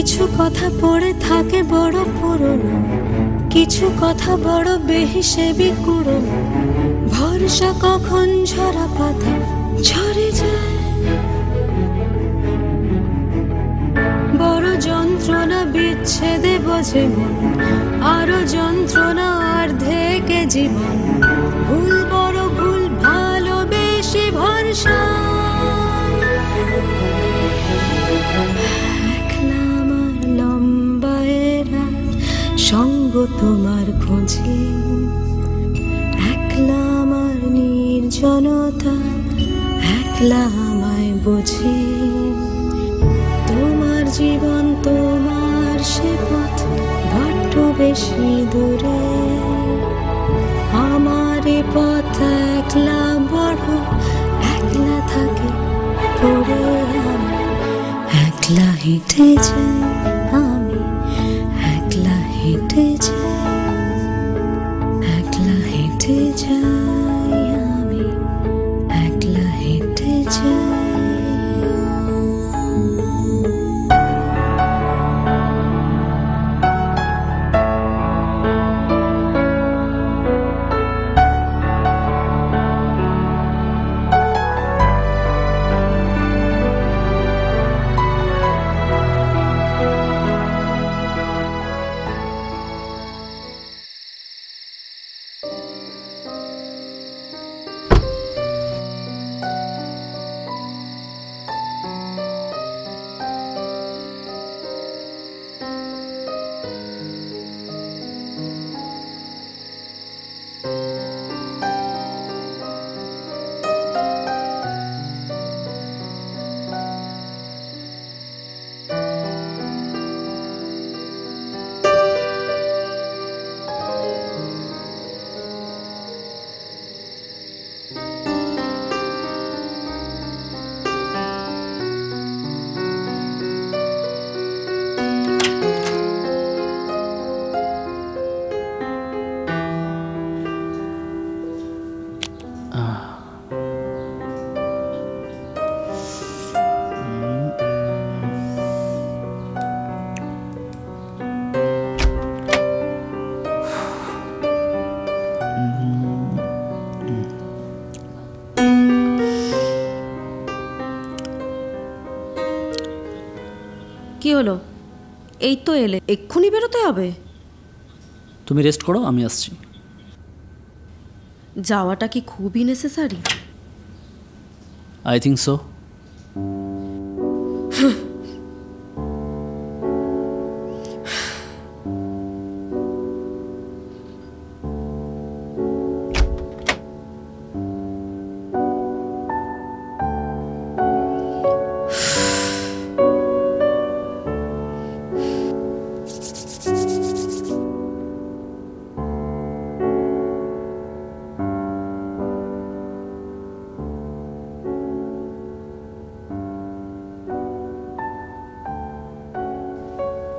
কিছু কথা পড়ে থাকে বড় পুরনো, কিছু কথা বড় বেহিসেবি কুড়নো। ভরসা কখন ঝরা পাতা ঝরে যায়, বড় যন্ত্রণা বিচ্ছেদে বোঝে মন, আরো যন্ত্রণা অর্ধেকে জীবন। ভুল বড় ভুল ভালোবেসে ভরসা, একলা আমার লম্বা রাত সঙ্গ তোমার খোঁজে, একলা আমার নির্জনতা, একলা আমায় বোঝে। তোমার জীবন তোমার সে পথ বড্ড বেশি দূরে, আমার এ পথ একলা বড় একলা থাকে পড়ে। আমি একলা হেঁটে যাই, আমি একলা হেঁটে যাই, একলা হেঁটে যাই, আমি একলা হেঁটে যাই। কি হলো? এই তো এলে, এক্ষুনি বেরোতে হবে? তুমি রেস্ট করো, আমি আসছি। যাওয়াটা কি খুবই নেসেসারি? I think so.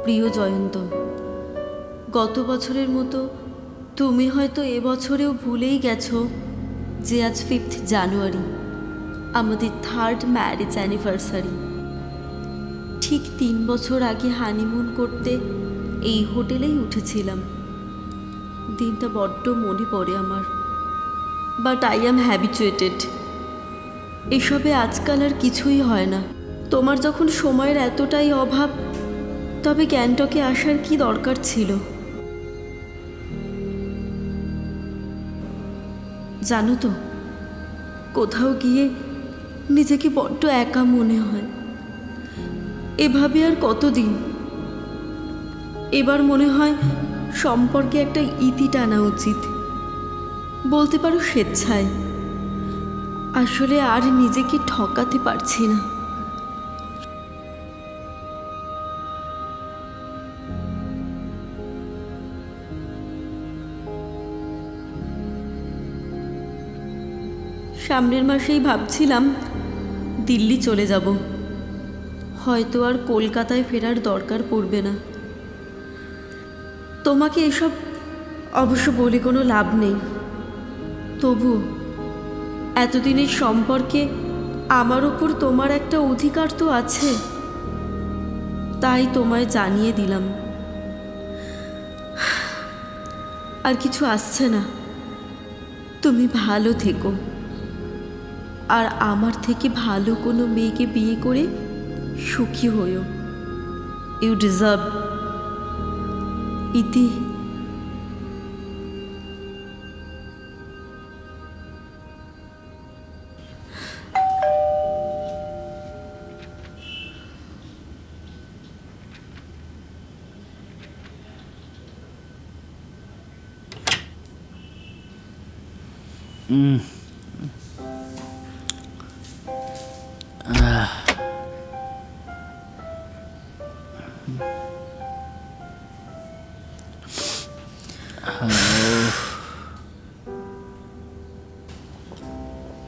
প্রিয় জয়ন্ত, গত বছরের মতো তুমি হয়তো এবছরেও ভুলেই গেছো যে আজ 5th জানুয়ারি আমাদের 3rd ম্যারেজ অ্যানিভার্সারি। ঠিক 3 বছর আগে হানিমুন করতে এই হোটেলেই উঠেছিলাম। দিনটা বড্ড মনে পড়ে আমার, বাট আই অ্যাম হ্যাবিচুয়েটেড। এসবে আজকাল আর কিছুই হয় না। তোমার যখন সময়ের এতটাই অভাব, তবে গ্যাংটকে আসার কি দরকার ছিল? জানো তো, কোথাও গিয়ে নিজেকে বড্ড একা মনে হয়। এভাবে আর কতদিন? এবার মনে হয় সম্পর্কে একটা ইতি টানা উচিত, বলতে পারো স্বেচ্ছায়। আসলে আর নিজেকে ঠকাতে পারছি না। সামনের মাসেই ভাবছিলাম দিল্লি চলে যাব। হয়তো আর কলকাতায় ফেরার দরকার পড়বে না। তোমাকে এসব অবশ্য বলে কোনো লাভ নেই। তবু এতদিনের সম্পর্কে আমার ওপর তোমার একটা অধিকার তো আছে। তাই তোমায় জানিয়ে দিলাম। আর কিছু আসছে না। তুমি ভালো থেকো, আর আমার থেকে ভালো কোনো মেয়েকে বিয়ে করে সুখী হইও। You deserve. ইতি।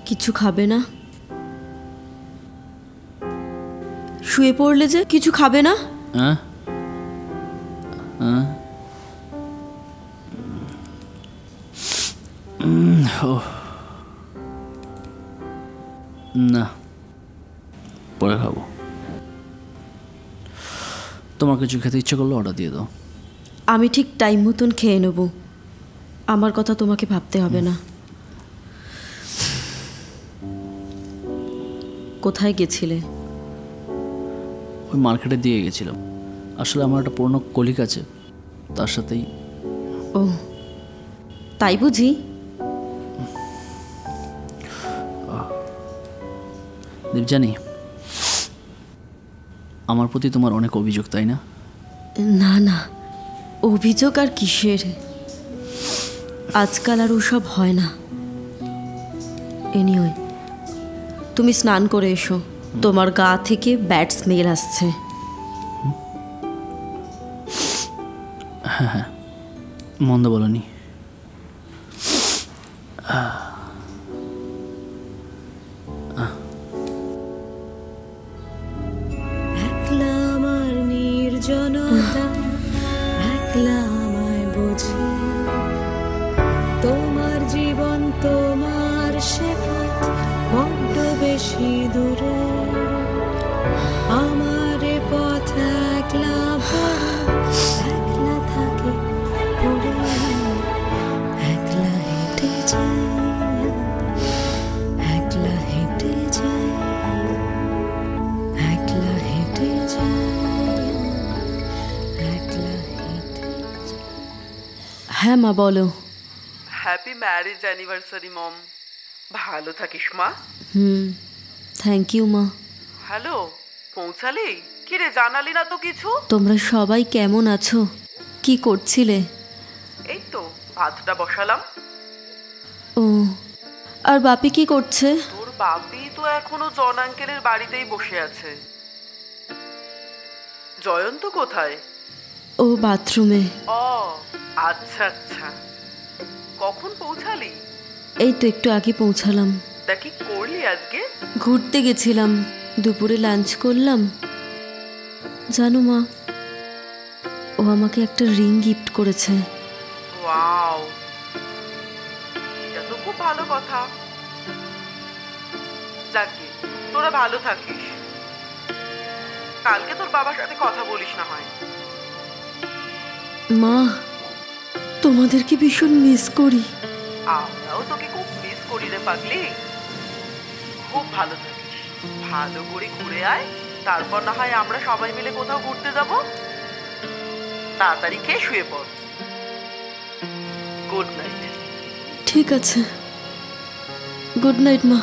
কিছু খাবে না? শুয়ে পড়লে যে, কিছু খাবে না? না, পরে খাবো। তোমার কিছু খেতে ইচ্ছে করলে অর্ডার দিয়ে দাও। আমি ঠিক টাইম মতন খেয়ে নেব। আমার কথা তোমাকে ভাবতে হবে না। কোথায় গেছিলে? ওই মার্কেটে দিয়ে গেছিলাম। আসলে আমার একটা পুরনো কলিগ আছে, তার সাথেই। ও, তাই বুঝি? দেবযানী, আমার প্রতি তোমার অনেক অভিযোগ, তাই না? না না, অভিযোগ আর কিসের? আজকাল আর ওসব হয় না। এনিওয়ে, তুমি স্নান করে এসো। তোমার গা থেকে ব্যাড স্মেল আসছে। হ্যাঁ, মন্দ বলনি। একলা আমার নির্জনতা, একলা আমায় বোঝে। তোমার জীবন, তোমার সে পথ বড্ড বেশি দূরে। আমার এ পথ একলা ভরা, একলা থাকে পড়ে। একলা হেঁটে যাই, একলা হেঁটে যাই, একলা হেঁটে যাই, একলা হেঁটে যাই। হ্যাঁ মা, বলো। হ্যাপি ম্যারেজ অ্যানিভার্সারি মম। ভালো থাকিস মা। থ্যাংক ইউ মা। হ্যালো, পৌঁছালি? কি রে, জানালি না তো কিছু? তোমরা সবাই কেমন আছো? কি করছিলে? এই তো ভাতটা বসালাম। ও, আর বাপি কি করছে? তোর বাপি তো এখনো জন আঙ্কেলের বাড়িতেই বসে আছে। জয়ন্ত কোথায়? ও বাথরুমে। ও আচ্ছা আচ্ছা। কখন পৌঁছালি? এই তো একটু আগে পৌঁছালাম। তা কি করলি আজকে? ঘুরতে গেছিলাম, দুপুরে লাঞ্চ করলাম। জানো মা, ও আমাকে একটা রিং গিফট করেছে। ওয়াও, এটা তো খুব ভালো কথা। যাকে তোরা ভালো থাকিস। কালকে তোর বাবার সাথে কথা বলিস না হয়। মা, তোমাদেরকে ভীষণ মিস করি। আমরাও তোকে খুব মিস করি রে পাগলি। খুব ভালো থাকিস, ভালো করে ঘুরে আয়। তারপর না হয় আমরা সবাই মিলে কোথাও ঘুরতে যাব। তাড়াতাড়ি খেয়ে শুয়ে পড়। Good night. ঠিক আছে, গুড নাইট মা।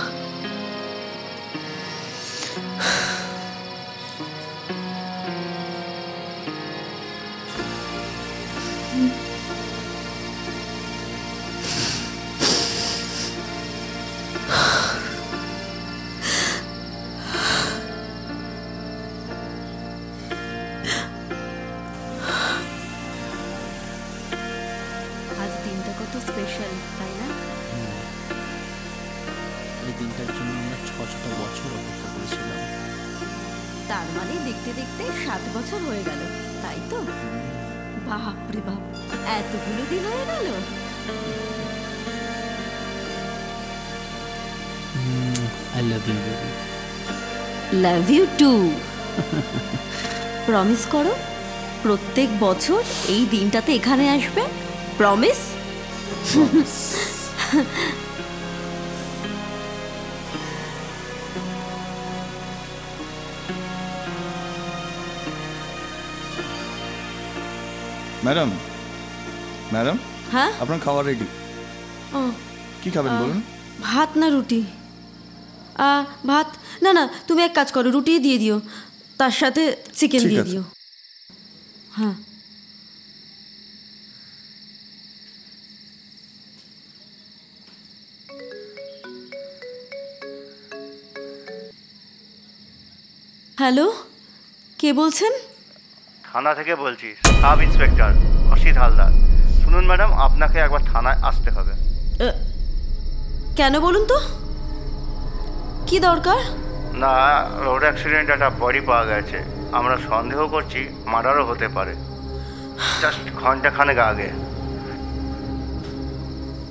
আজ দিনটা কত স্পেশাল, তাই না? এই দিনটার জন্য আমরা 6টা বছর অপেক্ষা করেছিলাম। তার মানে দেখতে দেখতে 7 বছর হয়ে গেল, তাই তো? বাপরে বাপ, এতগুলো দিন হয়ে গেল। I love you, baby. Love you too. Promise করো প্রত্যেক বছর এই দিনটাতে এখানে আসবে। প্রমিস? ম্যাডাম, ম্যাডাম, হ্যাঁ আপনার খাওয়া রেডি। ও কি খাবেন বলুন? ভাত না রুটি? ভাত না না, তুমি এক কাজ করো, রুটি দিয়ে দিও, তার সাথে চিকেন ঠিক দিয়ে আছে। দিও। হ্যাঁ হ্যালো, কে বলছেন? থানা থেকে বলছি, সাব ইন্সপেক্টর অসিত হালদার। শুনুন ম্যাডাম, আপনাকে একবার থানায় আসতে হবে। কেন বলুন তো, কি দরকার? না, রোড অ্যাক্সিডেন্ট একটা বডি পাওয়া গেছে, আমরা সন্দেহ করছি মার্ডারও হতে পারে। জাস্ট ঘন্টাখানেক আগে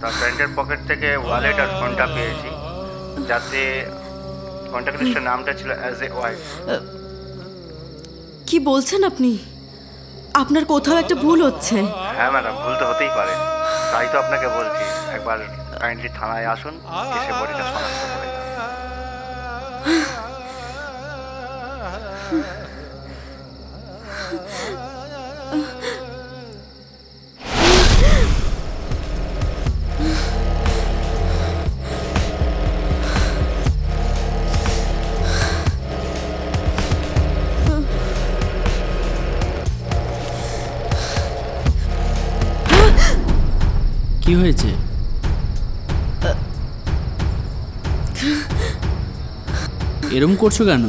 তার প্যান্টের পকেট থেকে ওয়ালেট আর ফোনটা পেয়েছি, যাতে কন্ট্যাক্ট লিস্টের নামটা ছিল অ্যাজ এ ওয়াইফ। কি বলছেন আপনি? আপনার কোথাও একটা ভুল হচ্ছে। হ্যাঁ ম্যাডাম, ভুল তো হতেই পারে, তাই তো আপনাকে বলছি একবার কাইন্ডলি থানায় আসুন, এসে বডিটা শনাক্ত করে যান। কি হয়েছে? এরম করছো কেন?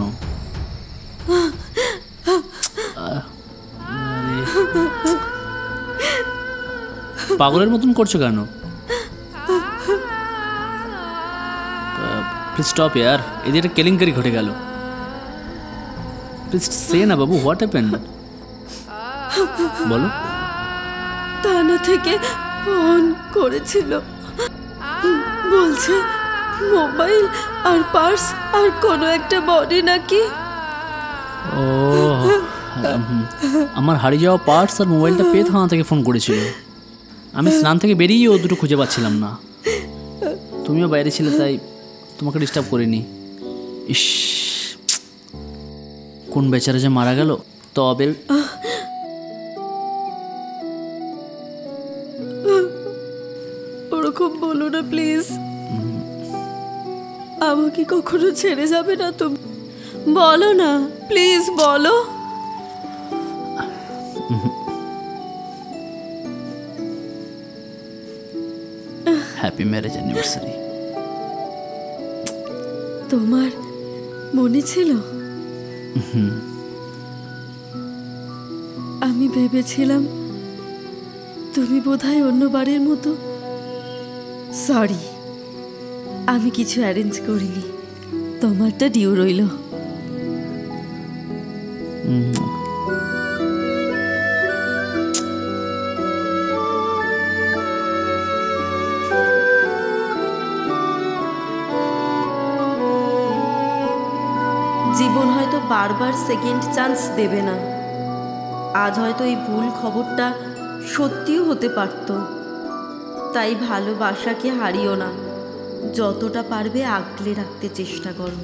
পাগলের মতন করছো কেন? প্লিজ স্টপ ইয়ার, এদের একটা কেলেঙ্কারি ঘটে গেল। প্লিজ সে না বাবু, হোয়াট হ্যাপেন্ড? বলো। থানা থেকে ফোন করেছিল, বলছে মোবাইল আর পার্স আর কোনো একটা বডি নাকি। ও, আমার হারিয়ে যাওয়া পার্টস আর মোবাইলটা পেয়ে থানা থেকে ফোন করেছিল। আমি স্নান থেকে বেরিয়ে ও দুটো খুঁজে পাচ্ছিলাম না। তুমিও বাইরে ছিলে, তাই তোমাকে ডিস্টার্ব করিনি। ইস, কোন বেচারা যে মারা গেল। তবে ওরকম বলো না প্লিজ, আমাকে কখনো ছেড়ে যাবে না তুমি? বলো না প্লিজ, বলো। Happy marriage anniversary. তোমার মনে ছিল? আমি ভেবেছিলাম তুমি বোধহয় অন্য বাড়ির মতো। সরি, আমি কিছু অ্যারেঞ্জ করিনি, তোমারটা ডিউ রইল। জীবন হয়তো বারবার সেকেন্ড চান্স দেবে না। আজ হয়তো এই ভুল খবরটা সত্যিও হতে পারত। তাই ভালোবাসাকে হারিও না, যতটা পারবে আগলে রাখতে চেষ্টা করো।